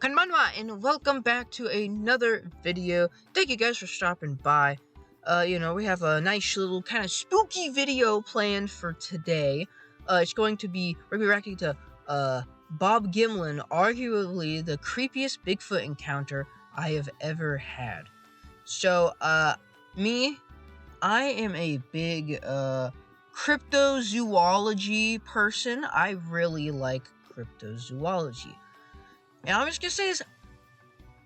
Konbanwa, and welcome back to another video. Thank you guys for stopping by. We have a nice little kind of spooky video planned for today. We're going to be reacting to, Bob Gimlin, arguably the creepiest Bigfoot encounter I have ever had. So, I am a big, cryptozoology person. I really like cryptozoology. And I'm just gonna say this,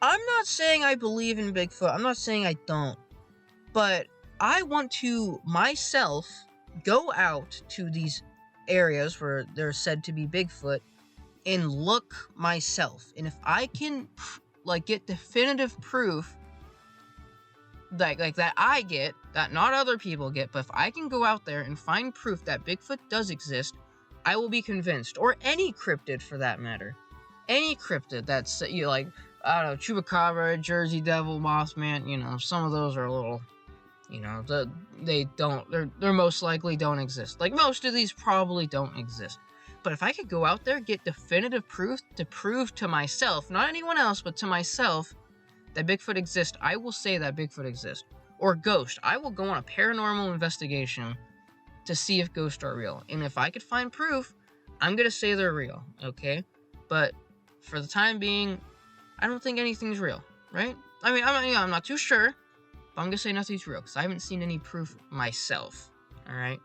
I'm not saying I believe in Bigfoot, I'm not saying I don't, but I want to, myself, go out to these areas where they're said to be Bigfoot, and look myself, and if I can, get definitive proof, that I get, that not other people get, but if I can go out there and find proof that Bigfoot does exist, I will be convinced, or any cryptid for that matter. Any cryptid that's, I don't know, Chupacabra, Jersey Devil, Mothman, some of those are a little, they're most likely don't exist. Like, most of these probably don't exist. But if I could go out there, get definitive proof to prove to myself, not anyone else, but to myself, that Bigfoot exists, I will say that Bigfoot exists. Or ghost. I will go on a paranormal investigation to see if ghosts are real. And if I could find proof, I'm gonna say they're real, okay? But for the time being, I don't think anything's real, right? I mean, I'm not too sure, but I'm gonna say nothing's real, because I haven't seen any proof myself, alright?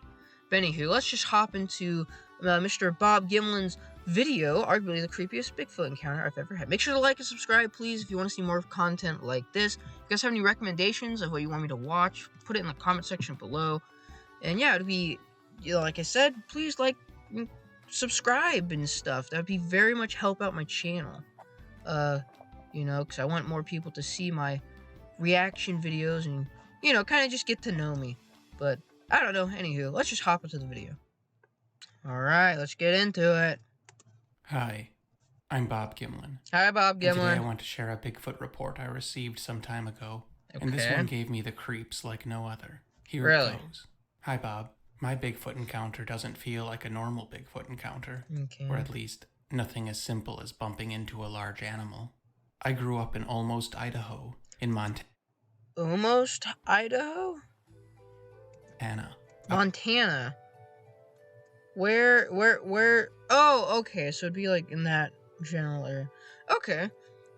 But anywho, let's just hop into Mr. Bob Gimlin's video, arguably the creepiest Bigfoot encounter I've ever had. Make sure to like and subscribe, please, if you want to see more content like this. If you guys have any recommendations of what you want me to watch, put it in the comment section below. And yeah, it'd be, like I said, please subscribe and stuff. That would be very much help out my channel. Because I want more people to see my reaction videos and, kind of just get to know me. But, I don't know, anywho, let's just hop into the video. Alright, let's get into it. Hi, I'm Bob Gimlin. Hi, Bob Gimlin. And today I want to share a Bigfoot report I received some time ago. Okay. And this one gave me the creeps like no other. Here Really? it goes. Hi, Bob. My Bigfoot encounter doesn't feel like a normal Bigfoot encounter. Okay. Or at least, nothing as simple as bumping into a large animal. I grew up in Almost, Idaho, in Montana. Almost, Idaho? Montana. Where? Oh, okay, so it'd be, in that general area. Okay.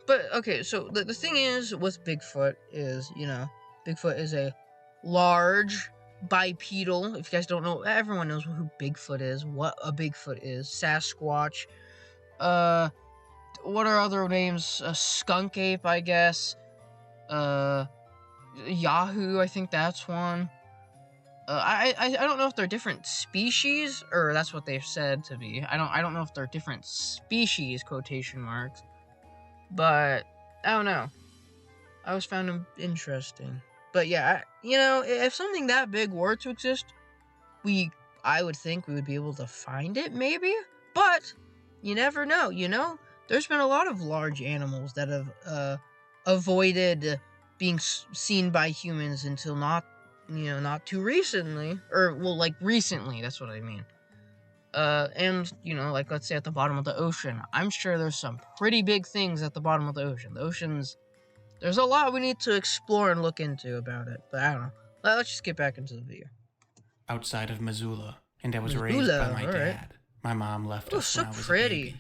But, okay, so the thing is with Bigfoot is, Bigfoot is a large bipedal. If you guys don't know, everyone knows who Bigfoot is, what a Bigfoot is. Sasquatch. What are other names? Skunk ape, I guess. Yahoo, I think that's one. I don't know if they're different species, or that's what they've said to be. I don't know if they're different species, quotation marks. But, I don't know. I always found them interesting. But yeah, if something that big were to exist, I would think we would be able to find it, maybe? But, you never know, There's been a lot of large animals that have, avoided being seen by humans until not too recently. Or, recently, that's what I mean. And, let's say at the bottom of the ocean. I'm sure there's some pretty big things at the bottom of the ocean. The ocean's... There's a lot we need to explore and look into about it, but I don't know. Let's just get back into the video. Outside of Missoula, and I was raised by my dad. My mom left us when I was a baby.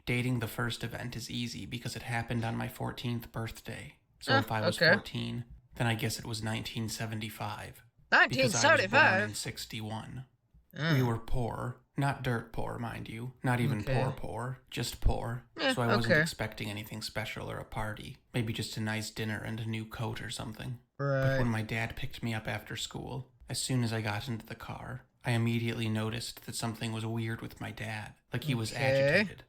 Dating the first event is easy because it happened on my 14th birthday. So if I was 14, then I guess it was 1975. 1975? Because I was born in 61. We were poor. Not dirt poor, mind you. Not even poor, just poor. So I wasn't expecting anything special or a party. Maybe just a nice dinner and a new coat or something. Right. But when my dad picked me up after school, as soon as I got into the car, I immediately noticed that something was weird with my dad. Like he was agitated.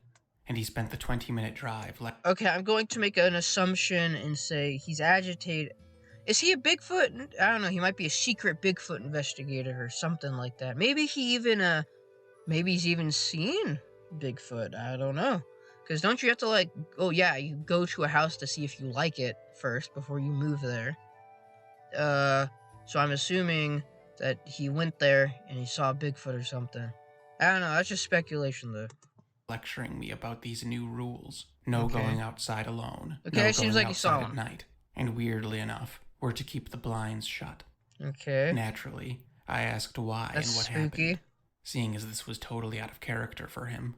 And he spent the 20-minute drive Okay, I'm going to make an assumption and say he's agitated. Is he a Bigfoot? I don't know, he might be a secret Bigfoot investigator or something like that. Maybe maybe he's even seen Bigfoot. I don't know. Because don't you have to, you go to a house to see if you like it first before you move there. So I'm assuming that he went there and he saw Bigfoot or something. I don't know, that's just speculation, though. lecturing me about these new rules. No going outside alone. Okay, no it seems going like you saw outside one. at night. And weirdly enough, we're to keep the blinds shut. Okay. Naturally, I asked why and what happened, seeing as this was totally out of character for him.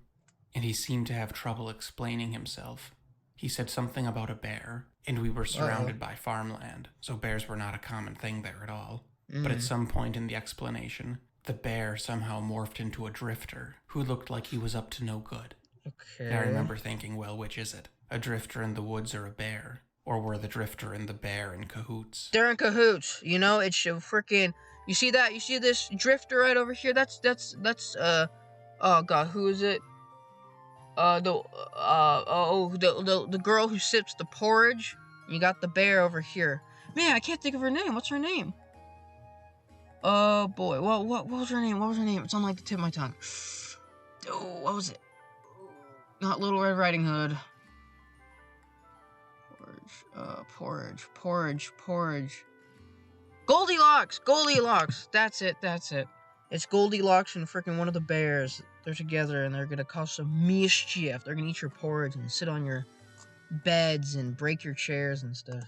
And he seemed to have trouble explaining himself. He said something about a bear, and we were surrounded by farmland, so bears were not a common thing there at all. But at some point in the explanation, the bear somehow morphed into a drifter who looked like he was up to no good. Okay. And I remember thinking, well, which is it? A drifter in the woods or a bear? Or were the drifter and the bear in cahoots? They're in cahoots. You know, it's freaking... You see that? You see this drifter right over here? That's oh god, who is it? The girl who sips the porridge. You got the bear over here. Man, I can't think of her name. What's her name? Oh boy, what was her name? What was her name? It's on like the tip of my tongue. Oh, what was it? Not Little Red Riding Hood. Porridge. Goldilocks. That's it. It's Goldilocks and freaking one of the bears. They're together and they're gonna cause some mischief. They're gonna eat your porridge and sit on your beds and break your chairs and stuff.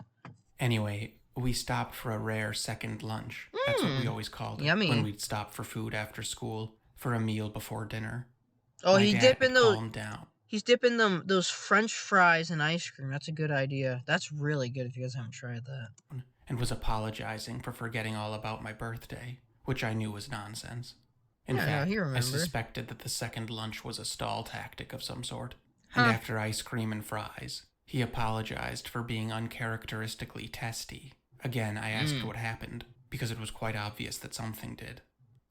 Anyway, we stopped for a rare second lunch. That's what we always called it. Yummy. When we'd stop for food after school, for a meal before dinner. Oh, he's dipping down. those French fries in ice cream. That's a good idea. That's really good if you guys haven't tried that. And was apologizing for forgetting all about my birthday, which I knew was nonsense. In fact, I suspected that the second lunch was a stall tactic of some sort. And after ice cream and fries, he apologized for being uncharacteristically testy. Again, I asked what happened, because it was quite obvious that something did.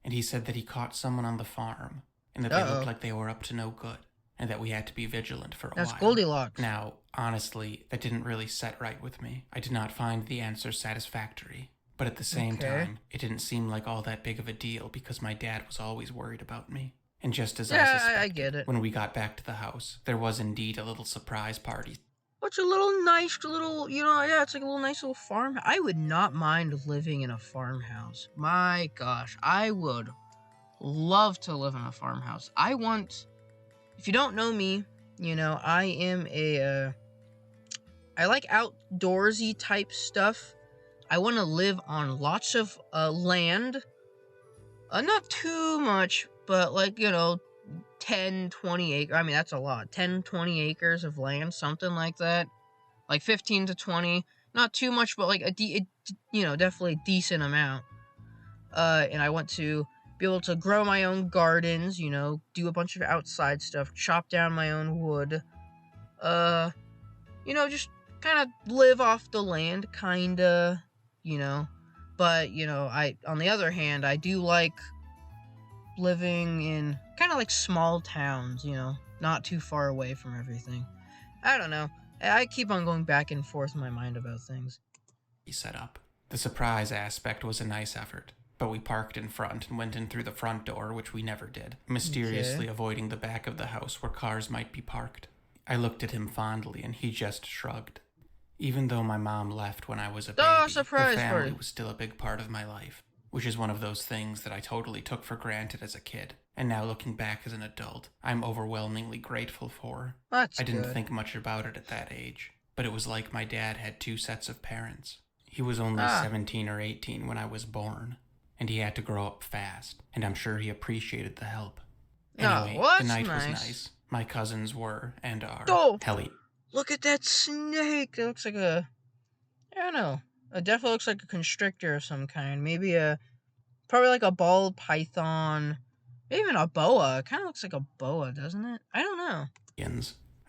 And he said that he caught someone on the farm, and that they looked like they were up to no good, and that we had to be vigilant for a while. That's Goldilocks. Now, honestly, that didn't really set right with me. I did not find the answer satisfactory. But at the same time, it didn't seem like all that big of a deal because my dad was always worried about me. And just as I suspected, I get it. When we got back to the house, there was indeed a little surprise party. It's a little nice little, it's like a little nice little farm. I would not mind living in a farmhouse. My gosh, I would love to live in a farmhouse. If you don't know me, I am I like outdoorsy type stuff. I want to live on lots of land. Not too much, but 10, 20 acres. I mean, that's a lot. 10, 20 acres of land, something like that. Like 15 to 20. Not too much, but definitely a decent amount. And I want to be able to grow my own gardens, do a bunch of outside stuff, chop down my own wood. Just kind of live off the land, kinda, But, on the other hand, I do like living in kind of like small towns, not too far away from everything. I don't know. I keep on going back and forth in my mind about things. He set up. The surprise aspect was a nice effort, but we parked in front and went in through the front door, which we never did, mysteriously avoiding the back of the house where cars might be parked. I looked at him fondly and he just shrugged. Even though my mom left when I was a baby, the family was still a big part of my life, which is one of those things that I totally took for granted as a kid. And now looking back as an adult, I'm overwhelmingly grateful for. I didn't think much about it at that age, but it was like my dad had two sets of parents. He was only 17 or 18 when I was born, and he had to grow up fast, and I'm sure he appreciated the help. Anyway, the night was nice. My cousins were, and are, Helly. Look at that snake! It looks like I don't know. It definitely looks like a constrictor of some kind. Maybe probably like a ball python. Maybe even a boa. It kind of looks like a boa, doesn't it? I don't know.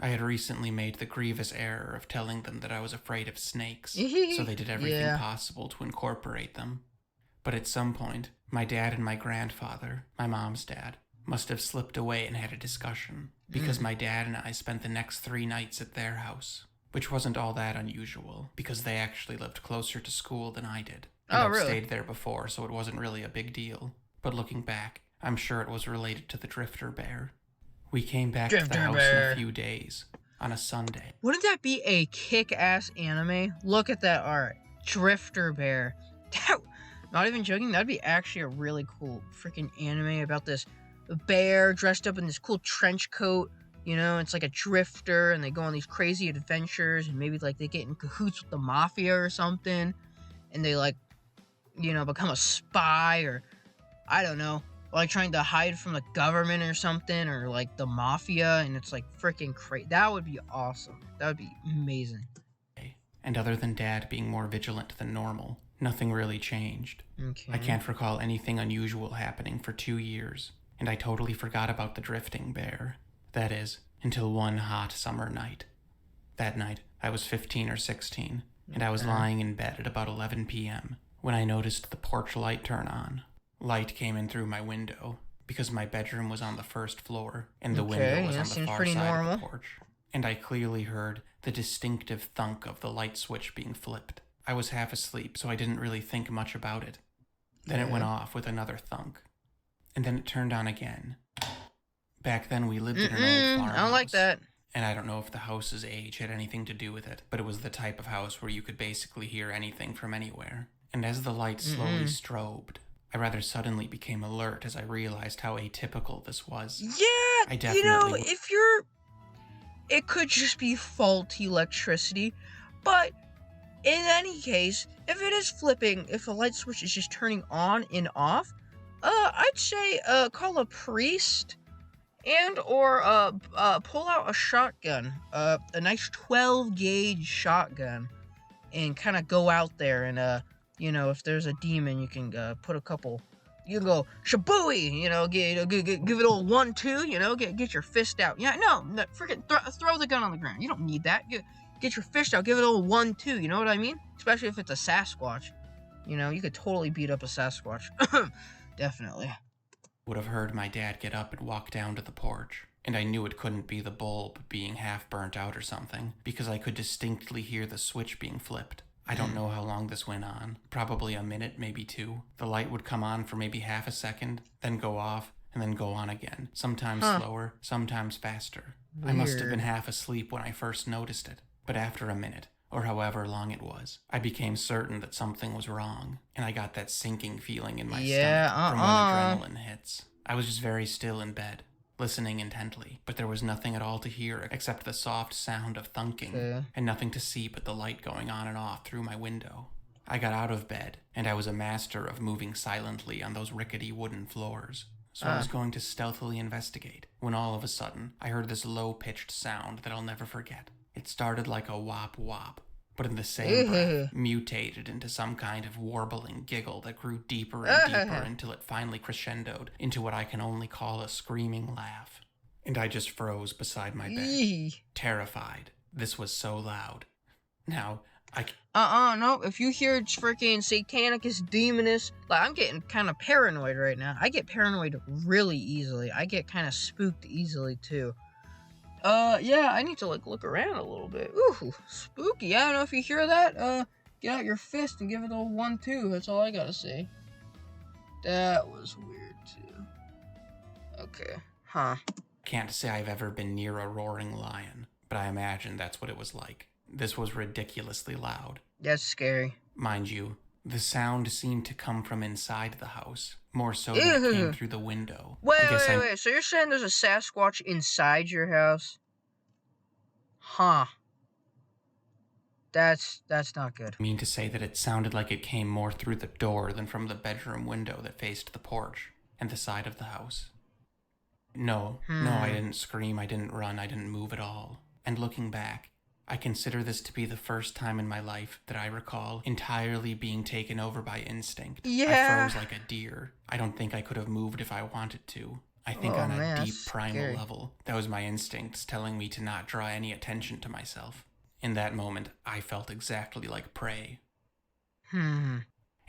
I had recently made the grievous error of telling them that I was afraid of snakes, so they did everything possible to incorporate them. But at some point, my dad and my grandfather, my mom's dad, must have slipped away and had a discussion, because my dad and I spent the next 3 nights at their house, which wasn't all that unusual, because they actually lived closer to school than I did. And I'd stayed there before, so it wasn't really a big deal. But looking back, I'm sure it was related to the drifter bear. We came back to the house in a few days, on a Sunday. Wouldn't that be a kick-ass anime? Look at that art. Drifter bear. Not even joking, that'd be actually a really cool freaking anime about this bear dressed up in this cool trench coat, You know, it's like a drifter, and they go on these crazy adventures, and maybe, like, they get in cahoots with the mafia or something, and they, like, you know, become a spy, or, I don't know, like, trying to hide from the government or something, or, like, the mafia, and it's, like, freaking crazy. That would be awesome. That would be amazing. And other than Dad being more vigilant than normal, nothing really changed. Okay. I can't recall anything unusual happening for 2 years, and I totally forgot about the drifting bear. That is, until one hot summer night. That night, I was 15 or 16, and I was lying in bed at about 11 p.m. when I noticed the porch light turn on. Light came in through my window, because my bedroom was on the first floor, and the window was on the far side of the porch. And I clearly heard the distinctive thunk of the light switch being flipped. I was half asleep, so I didn't really think much about it. Then it went off with another thunk. And then it turned on again. Back then, we lived in an old farmhouse. I don't like that. And I don't know if the house's age had anything to do with it, but it was the type of house where you could basically hear anything from anywhere. And as the light slowly strobed, I rather suddenly became alert as I realized how atypical this was. Yeah, you know, if you're... It could just be faulty electricity, but in any case, if it is flipping, if the light switch is just turning on and off, I'd say, call a priest, and or pull out a shotgun, a nice 12-gauge shotgun, and kind of go out there and, you know, if there's a demon, you can put a couple. You can go shabooey, you know, give it a 1-2, you know, get your fist out. Yeah, no, freaking throw the gun on the ground. You don't need that. Get your fist out, give it a 1-2. You know what I mean? Especially if it's a Sasquatch. You know, you could totally beat up a Sasquatch. Definitely. Would have heard my dad get up and walk down to the porch, and I knew it couldn't be the bulb being half burnt out or something, because I could distinctly hear the switch being flipped. I don't know how long this went on. Probably a minute, maybe 2. The light would come on for maybe half a second, then go off, and then go on again. Sometimes slower, sometimes faster. Weird. I must have been half asleep when I first noticed it. But after a minute, or however long it was, I became certain that something was wrong, and I got that sinking feeling in my stomach from when adrenaline hits. I was just very still in bed, listening intently, but there was nothing at all to hear except the soft sound of thunking, and nothing to see but the light going on and off through my window. I got out of bed, and I was a master of moving silently on those rickety wooden floors. So I was going to stealthily investigate, when all of a sudden, I heard this low-pitched sound that I'll never forget. It started like a wop-wop, but in the same breath, mutated into some kind of warbling giggle that grew deeper and deeper until it finally crescendoed into what I can only call a screaming laugh. And I just froze beside my bed, terrified. This was so loud. Now, no, if you hear it's freaking satanicus, demonous, like, I'm getting kind of paranoid right now. I get paranoid really easily. I get kind of spooked easily, too. Yeah, I need to, like, look around a little bit. Ooh, spooky. I don't know if you hear that. Get out your fist and give it a 1-2. That's all I gotta say. That was weird, too. Okay. Can't say I've ever been near a roaring lion, but I imagine that's what it was like. This was ridiculously loud. That's scary. Mind you, the sound seemed to come from inside the house, more so than it came through the window. Wait. So you're saying there's a Sasquatch inside your house? That's not good. I mean to say that it sounded like it came more through the door than from the bedroom window that faced the porch and the side of the house. No, I didn't scream, I didn't run, I didn't move at all. And looking back, I consider this to be the first time in my life that I recall entirely being taken over by instinct. Yeah. I froze like a deer. I don't think I could have moved if I wanted to. I think on a deep primal level, that was my instincts telling me to not draw any attention to myself. In that moment, I felt exactly like prey.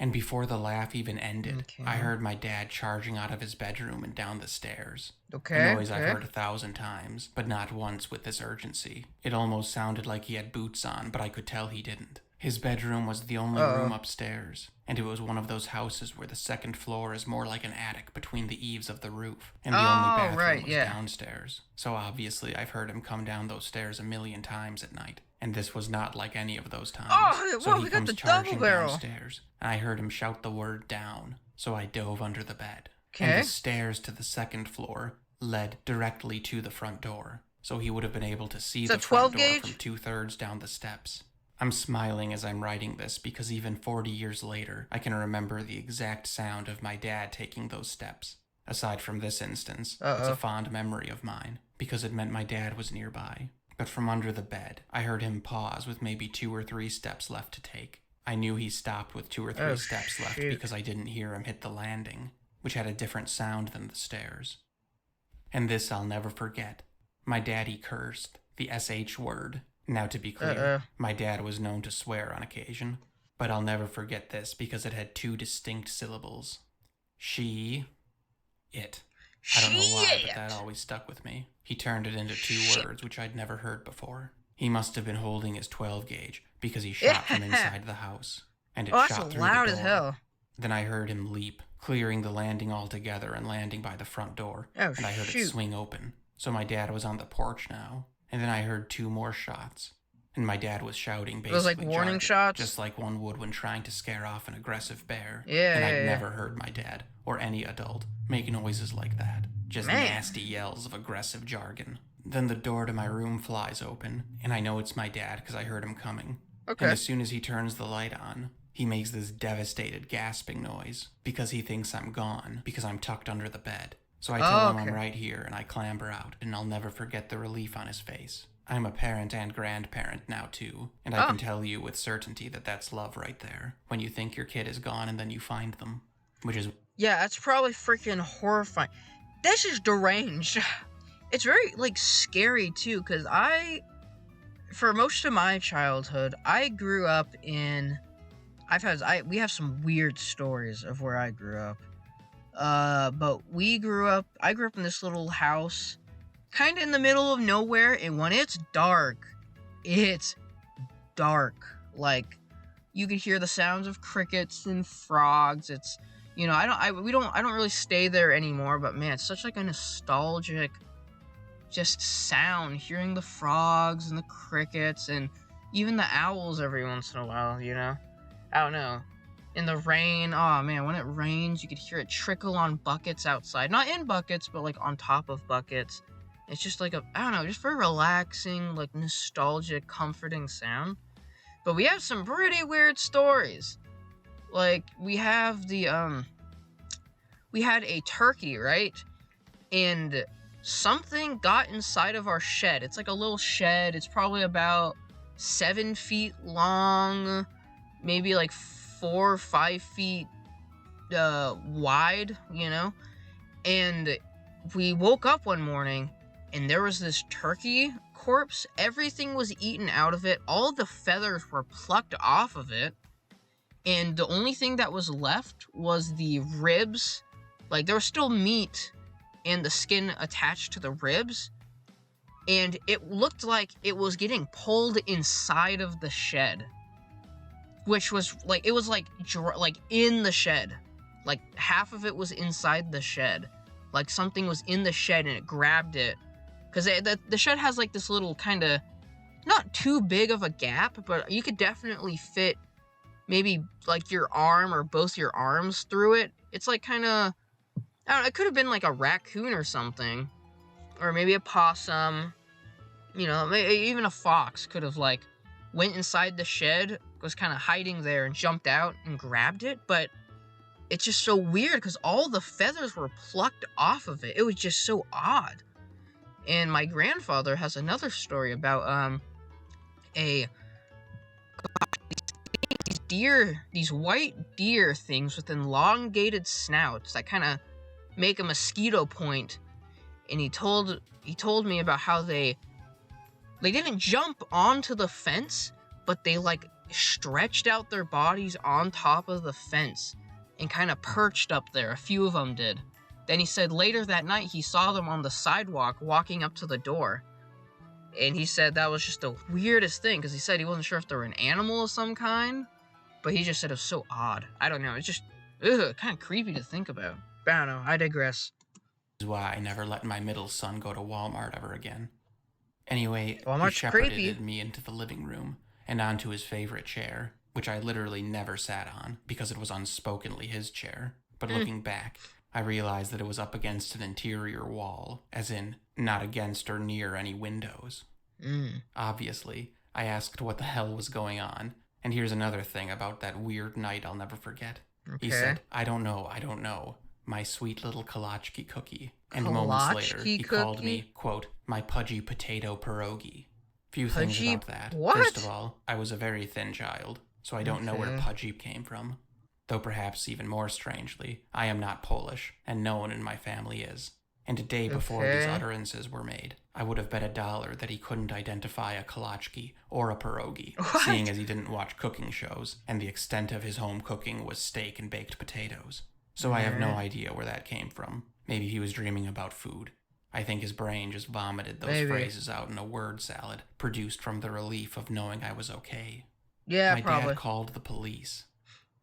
And before the laugh even ended, I heard my dad charging out of his bedroom and down the stairs. A noise I've heard 1,000 times, but not once with this urgency. It almost sounded like he had boots on, but I could tell he didn't. His bedroom was the only room upstairs, and it was one of those houses where the second floor is more like an attic between the eaves of the roof, and the only bathroom was downstairs. So obviously I've heard him come down those stairs 1,000,000 times at night, and this was not like any of those times. So he comes charging downstairs, and I heard him shout the word down, so I dove under the bed. And the stairs to the second floor led directly to the front door. so he would have been able to see the front 12 door gauge? from 2/3 down the steps. I'm smiling as I'm writing this because even 40 years later, I can remember the exact sound of my dad taking those steps. Aside from this instance, it's a fond memory of mine because it meant my dad was nearby. But from under the bed, I heard him pause with maybe 2 or 3 steps left to take. I knew he stopped with 2 or 3 steps left because I didn't hear him hit the landing, which had a different sound than the stairs. And this I'll never forget. My daddy cursed, the SH word. Now, to be clear, my dad was known to swear on occasion, but I'll never forget this because it had 2 distinct syllables. It. I don't know why, but that always stuck with me. He turned it into 2 words, which I'd never heard before. He must have been holding his 12 gauge because he shot from inside the house, and it shot through loud the door. As hell. Then I heard him leap, clearing the landing altogether and landing by the front door, and I heard it swing open. So my dad was on the porch now. And then I heard 2 more shots. And my dad was shouting basically. Those like warning shots? Just like one would when trying to scare off an aggressive bear. Yeah. And I'd never heard my dad, or any adult, make noises like that. Just nasty yells of aggressive jargon. Then the door to my room flies open, and I know it's my dad because I heard him coming. Okay. And as soon as he turns the light on, he makes this devastated gasping noise because he thinks I'm gone because I'm tucked under the bed. So I tell him I'm right here, and I clamber out, and I'll never forget the relief on his face. I'm a parent and grandparent now, too, and I can tell you with certainty that that's love right there, when you think your kid is gone and then you find them, which is... Yeah, that's probably freaking horrifying. That's just deranged. It's very, like, scary, too, because for most of my childhood, I grew up in... we have some weird stories of where I grew up. But I grew up in this little house, kind of in the middle of nowhere, and when it's dark. Like, you could hear the sounds of crickets and frogs. It's, I don't really stay there anymore, but man, it's such like a nostalgic, just sound, hearing the frogs and the crickets, and even the owls every once in a while, I don't know. In the rain, oh man, when it rains, you could hear it trickle on buckets outside. Not in buckets, but like on top of buckets. It's just like just very relaxing, like nostalgic, comforting sound. But we have some pretty weird stories. Like, we have we had a turkey, right? And something got inside of our shed. It's like a little shed. It's probably about 7 feet long, maybe like 4 or 5 feet wide, and we woke up one morning and there was this turkey corpse. Everything was eaten out of it. All the feathers were plucked off of it, and the only thing that was left was the ribs. Like, there was still meat and the skin attached to the ribs, and it looked like it was getting pulled inside of the shed. Which was, like, it was, like, in the shed. Like, half of it was inside the shed. Like, something was in the shed and it grabbed it. Because the shed has, like, this little kind of, not too big of a gap, but you could definitely fit maybe, like, your arm or both your arms through it. It's, like, kind of, I don't know, it could have been, like, a raccoon or something. Or maybe a possum. Maybe even a fox could have, like, went inside the shed, was kind of hiding there, and jumped out and grabbed it. But it's just so weird because all the feathers were plucked off of it. It was just so odd. And my grandfather has another story about these white deer things with elongated snouts that kind of make a mosquito point. And he told me about how they didn't jump onto the fence, but they, like, stretched out their bodies on top of the fence and kind of perched up there. A few of them did. Then he said later that night he saw them on the sidewalk walking up to the door. And he said that was just the weirdest thing, because he said he wasn't sure if they were an animal of some kind, but he just said it was so odd. I don't know, it's just, kind of creepy to think about. But I don't know, I digress. This is why I never let my middle son go to Walmart ever again. Anyway, Walmart's he creepy. shepherded me into the living room and onto his favorite chair, which I literally never sat on because it was unspokenly his chair. But looking back, I realized that it was up against an interior wall, as in, not against or near any windows. Obviously, I asked what the hell was going on, and here's another thing about that weird night I'll never forget. Okay. He said, I don't know, my sweet little kolachki cookie. And moments later, he called me, quote, my pudgy potato pierogi. Few things about that. What? First of all, I was a very thin child, so I don't know where pudgy came from. Though perhaps even more strangely, I am not Polish, and no one in my family is. And a day before these utterances were made, I would have bet $1 that he couldn't identify a kolachki or a pierogi, seeing as he didn't watch cooking shows, and the extent of his home cooking was steak and baked potatoes. So I have no idea where that came from. Maybe he was dreaming about food. I think his brain just vomited those phrases out in a word salad, produced from the relief of knowing I was okay. Yeah, My probably. dad called the police,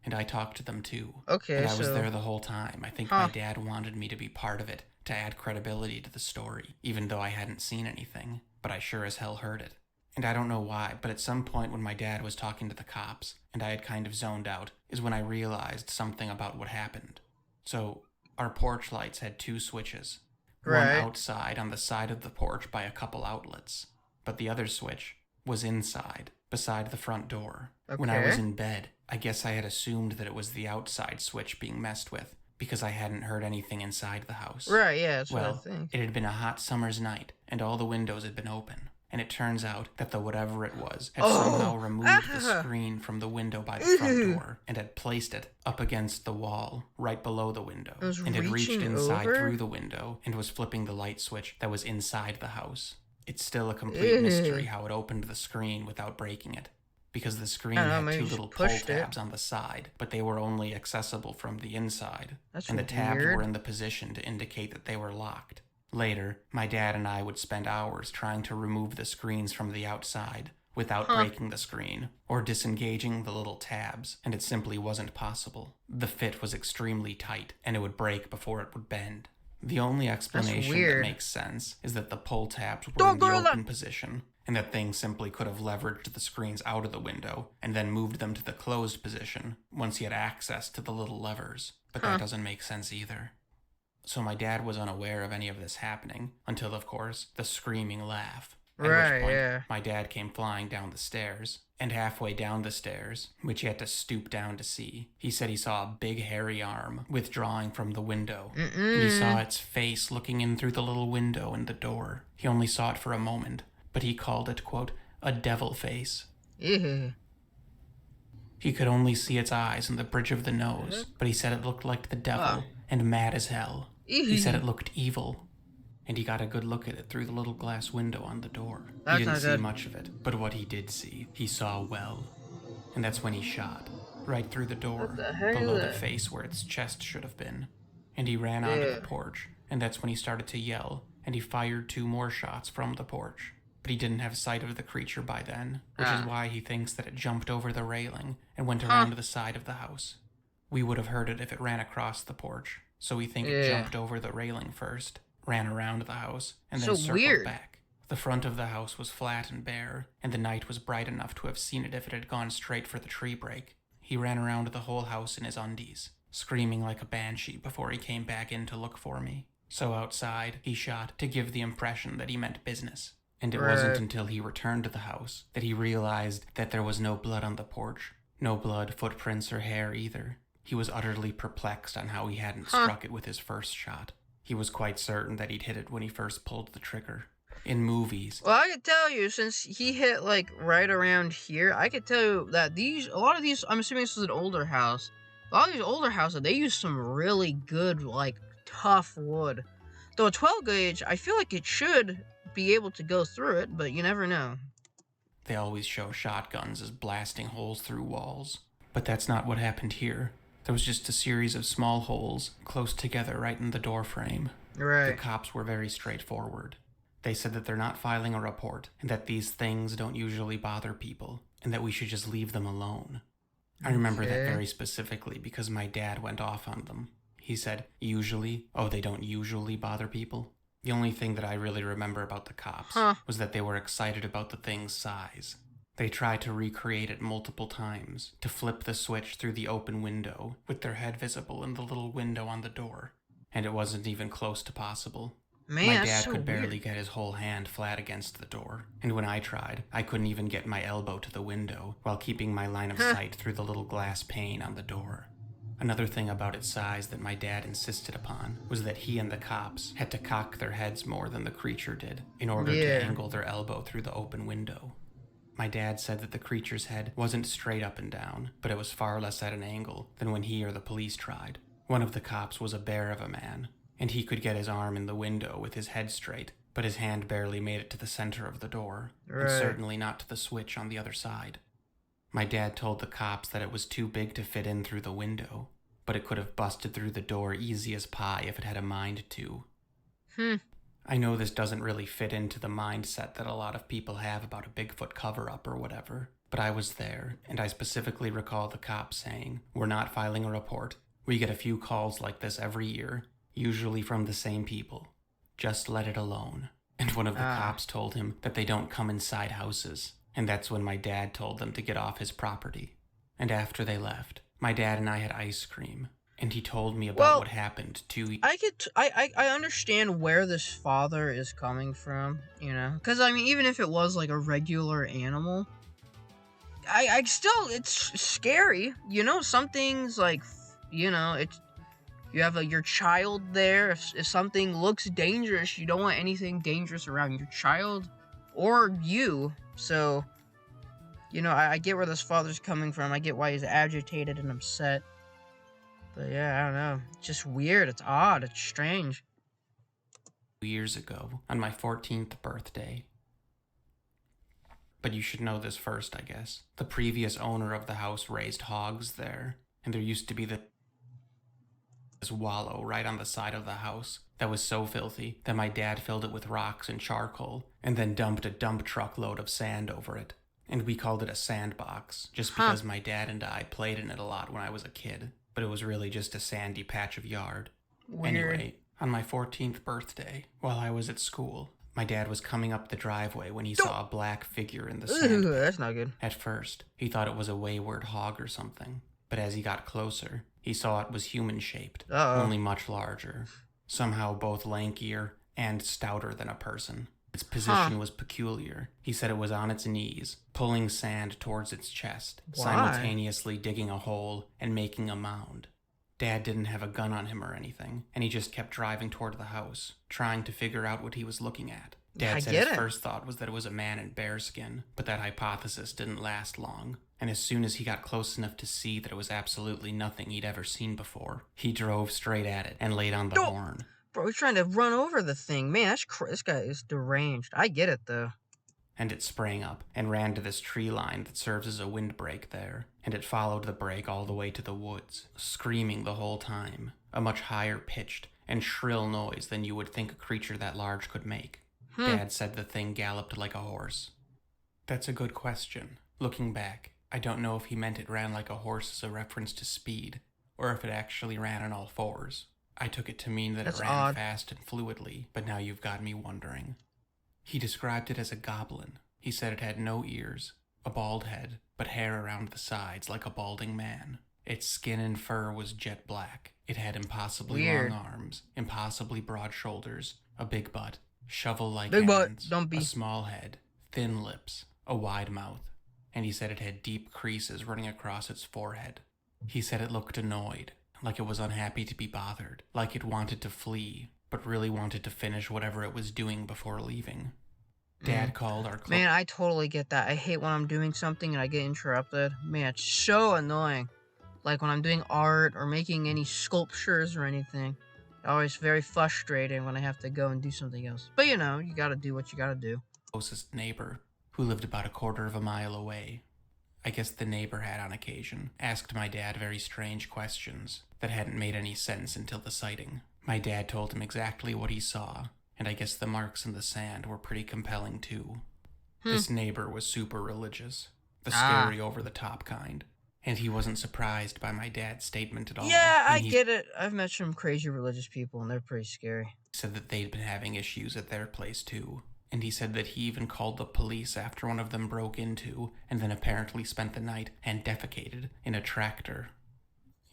and I talked to them too. Okay, and I was there the whole time. I think my dad wanted me to be part of it, to add credibility to the story, even though I hadn't seen anything, but I sure as hell heard it. And I don't know why, but at some point when my dad was talking to the cops, and I had kind of zoned out, is when I realized something about what happened. So, our porch lights had 2 switches. One outside on the side of the porch by a couple outlets, but the other switch was inside, beside the front door. When I was in bed, I guess I had assumed that it was the outside switch being messed with, because I hadn't heard anything inside the house. Right, yeah, that's what I think. It had been a hot summer's night, and all the windows had been open. And it turns out that the whatever it was had somehow removed the screen from the window by the front door and had placed it up against the wall right below the window. And had reached inside through the window and was flipping the light switch that was inside the house. It's still a complete mystery how it opened the screen without breaking it. Because the screen had 2 little pull tabs on the side, but they were only accessible from the inside. And the tabs were in the position to indicate that they were locked. Later, my dad and I would spend hours trying to remove the screens from the outside without breaking the screen or disengaging the little tabs, and it simply wasn't possible. The fit was extremely tight, and it would break before it would bend. The only explanation that makes sense is that the pull tabs were in the open position, and that things simply could have leveraged the screens out of the window and then moved them to the closed position once he had access to the little levers. But that doesn't make sense either. So my dad was unaware of any of this happening until, of course, the screaming laugh. At which point, my dad came flying down the stairs, and halfway down the stairs, which he had to stoop down to see, he said he saw a big hairy arm withdrawing from the window, and he saw its face looking in through the little window in the door. He only saw it for a moment, but he called it, quote, a devil face. He could only see its eyes and the bridge of the nose, but he said it looked like the devil and mad as hell. He said it looked evil, and he got a good look at it through the little glass window on the door. He didn't see much of it, but what he did see, he saw well. And that's when he shot, right through the door, below the face where its chest should have been. And he ran onto the porch, and that's when he started to yell, and he fired 2 more shots from the porch. But he didn't have sight of the creature by then, which is why he thinks that it jumped over the railing and went around to the side of the house. We would have heard it if it ran across the porch, so we think it jumped over the railing first, ran around the house, and then circled back. The front of the house was flat and bare, and the night was bright enough to have seen it if it had gone straight for the tree break. He ran around the whole house in his undies, screaming like a banshee before he came back in to look for me. So outside, he shot to give the impression that he meant business. And it wasn't until he returned to the house that he realized that there was no blood on the porch. No blood, footprints, or hair either. He was utterly perplexed on how he hadn't struck it with his first shot. He was quite certain that he'd hit it when he first pulled the trigger. In movies. Well, I could tell you, since he hit, like, right around here, I could tell you that a lot of these, I'm assuming this was an older house. A lot of these older houses, they use some really good, like, tough wood. Though a 12 gauge, I feel like it should be able to go through it, but you never know. They always show shotguns as blasting holes through walls. But that's not what happened here. There was just a series of small holes close together right in the door frame. The cops were very straightforward. They said that they're not filing a report, and that these things don't usually bother people, and that we should just leave them alone. I remember that very specifically because my dad went off on them. He said, usually? Oh, they don't usually bother people? The only thing that I really remember about the cops was that they were excited about the thing's size. They tried to recreate it multiple times, to flip the switch through the open window, with their head visible in the little window on the door. And it wasn't even close to possible. Man, My that's dad so could barely weird. get his whole hand flat against the door, and when I tried, I couldn't even get my elbow to the window while keeping my line of sight through the little glass pane on the door. Another thing about its size that my dad insisted upon was that he and the cops had to cock their heads more than the creature did in order to angle their elbow through the open window. My dad said that the creature's head wasn't straight up and down, but it was far less at an angle than when he or the police tried. One of the cops was a bear of a man, and he could get his arm in the window with his head straight, but his hand barely made it to the center of the door, and certainly not to the switch on the other side. My dad told the cops that it was too big to fit in through the window, but it could have busted through the door easy as pie if it had a mind to. I know this doesn't really fit into the mindset that a lot of people have about a Bigfoot cover-up or whatever, but I was there, and I specifically recall the cops saying, "We're not filing a report. We get a few calls like this every year, usually from the same people. Just let it alone." And one of the cops told him that they don't come inside houses, and that's when my dad told them to get off his property. And after they left, my dad and I had ice cream, and he told me about what happened to... I understand where this father is coming from, you know? Because, I mean, even if it was, like, a regular animal, I still, it's scary, you know? Some things, like, you know, it's... You have your child there. If something looks dangerous, you don't want anything dangerous around your child or you. So, you know, I get where this father's coming from. I get why he's agitated and upset. But yeah, I don't know. It's just weird. It's odd. It's strange. Years ago, on my 14th birthday. But you should know this first, I guess. The previous owner of the house raised hogs there, and there used to be this wallow right on the side of the house that was so filthy that my dad filled it with rocks and charcoal and then dumped a dump truck load of sand over it. And we called it a sandbox, just because my dad and I played in it a lot when I was a kid, but it was really just a sandy patch of yard. Weird. Anyway, on my 14th birthday, while I was at school, my dad was coming up the driveway when he saw a black figure in the sand. That's not good. At first, he thought it was a wayward hog or something, but as he got closer, he saw it was human-shaped, only much larger, somehow both lankier and stouter than a person. Its position was peculiar. He said it was on its knees, pulling sand towards its chest, simultaneously digging a hole and making a mound. Dad didn't have a gun on him or anything, and he just kept driving toward the house, trying to figure out what he was looking at. Dad said his first thought was that it was a man in bearskin, but that hypothesis didn't last long. And as soon as he got close enough to see that it was absolutely nothing he'd ever seen before, he drove straight at it and laid on the horn. Bro, he's trying to run over the thing. Man, this guy is deranged. I get it, though. And it sprang up and ran to this tree line that serves as a windbreak there, and it followed the break all the way to the woods, screaming the whole time, a much higher pitched and shrill noise than you would think a creature that large could make. Dad said the thing galloped like a horse. That's a good question. Looking back, I don't know if he meant it ran like a horse as a reference to speed, or if it actually ran on all fours. I took it to mean that it ran fast and fluidly, but now you've got me wondering. He described it as a goblin. He said it had no ears, a bald head, but hair around the sides like a balding man. Its skin and fur was jet black. It had impossibly long arms, impossibly broad shoulders, a big butt, shovel-like hands, a small head, thin lips, a wide mouth, and he said it had deep creases running across its forehead. He said it looked annoyed, like it was unhappy to be bothered, like it wanted to flee, but really wanted to finish whatever it was doing before leaving. Dad called our... Man, I totally get that. I hate when I'm doing something and I get interrupted. Man, it's so annoying. Like when I'm doing art or making any sculptures or anything. Always very frustrating when I have to go and do something else. But you know, you gotta do what you gotta do. Closest neighbor, who lived about a quarter of a mile away. I guess the neighbor had on occasion asked my dad very strange questions that hadn't made any sense until the sighting. My dad told him exactly what he saw, and I guess the marks in the sand were pretty compelling too. This neighbor was super religious, the scary over-the-top kind, and he wasn't surprised by my dad's statement at all. Yeah, I get it. I've met some crazy religious people, and they're pretty scary. He said that they'd been having issues at their place too, and he said that he even called the police after one of them broke into, and then apparently spent the night and defecated in a tractor.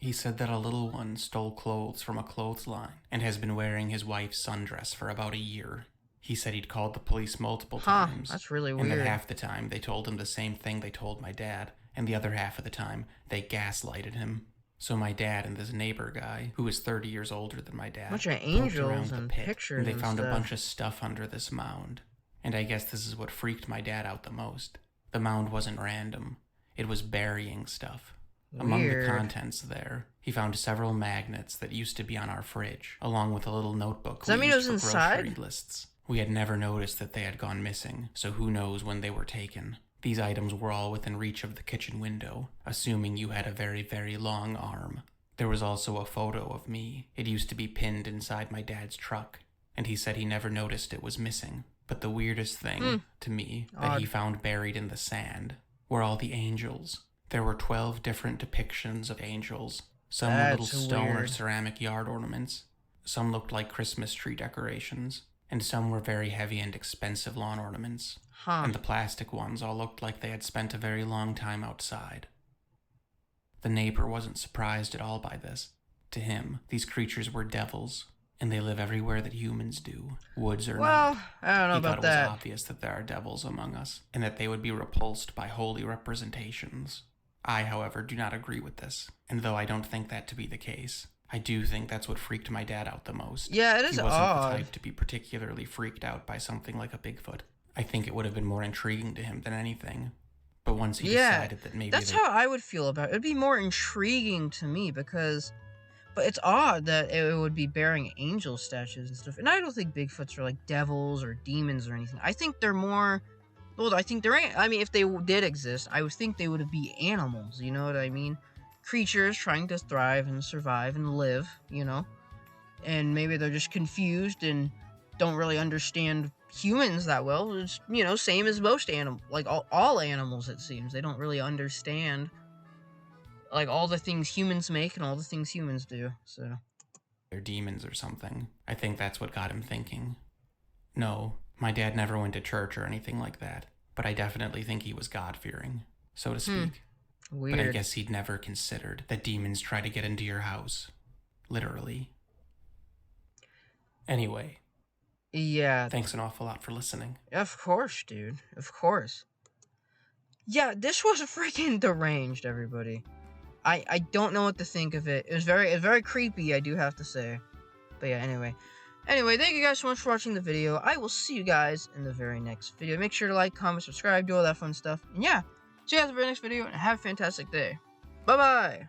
He said that a little one stole clothes from a clothesline and has been wearing his wife's sundress for about a year. He said he'd called the police multiple times. That's really and weird. that half the time they told him the same thing they told my dad, and the other half of the time they gaslighted him. So my dad and this neighbor guy, who is 30 years older than my dad, bunch of angels and pictures and they and found stuff. a bunch of stuff under this mound. And I guess this is what freaked my dad out the most. The mound wasn't random. It was burying stuff. Weird. Among the contents there, he found several magnets that used to be on our fridge, along with a little notebook. Does that mean it was inside? Grocery lists. We had never noticed that they had gone missing, so who knows when they were taken. These items were all within reach of the kitchen window, assuming you had a very, very long arm. There was also a photo of me. It used to be pinned inside my dad's truck, and he said he never noticed it was missing. But the weirdest thing, to me, that he found buried in the sand were all the angels. There were 12 different depictions of angels. Some were little stone or ceramic yard ornaments. Some looked like Christmas tree decorations. And some were very heavy and expensive lawn ornaments. And the plastic ones all looked like they had spent a very long time outside. The neighbor wasn't surprised at all by this. To him, these creatures were devils, and they live everywhere that humans do, woods or not. Well, I don't know about that. He thought it was obvious that there are devils among us, and that they would be repulsed by holy representations. I, however, do not agree with this, and though I don't think that to be the case, I do think that's what freaked my dad out the most. Yeah, it is odd. He wasn't the type to be particularly freaked out by something like a Bigfoot. I think it would have been more intriguing to him than anything. But once he decided that maybe... that's how I would feel about it. It'd be more intriguing to me because... But it's odd that it would be bearing angel statues and stuff. And I don't think Bigfoots are like devils or demons or anything. I think they're more... Well, I think they're... I mean, if they did exist, I would think they would be animals. You know what I mean? Creatures trying to thrive and survive and live, you know? And maybe they're just confused and don't really understand humans that well. It's, you know, same as most animals. Like, all animals, it seems. They don't really understand... like, all the things humans make and all the things humans do, so... They're demons or something. I think that's what got him thinking. No, my dad never went to church or anything like that, but I definitely think he was God-fearing, so to speak. Weird. But I guess he'd never considered that demons try to get into your house. Literally. Anyway. Yeah. Thanks an awful lot for listening. Of course, dude. Of course. Yeah, this was freaking deranged, everybody. I don't know what to think of it. It was very creepy, I do have to say. But yeah, anyway. Anyway, thank you guys so much for watching the video. I will see you guys in the very next video. Make sure to like, comment, subscribe, do all that fun stuff. And yeah, see you guys in the very next video, and have a fantastic day. Bye-bye!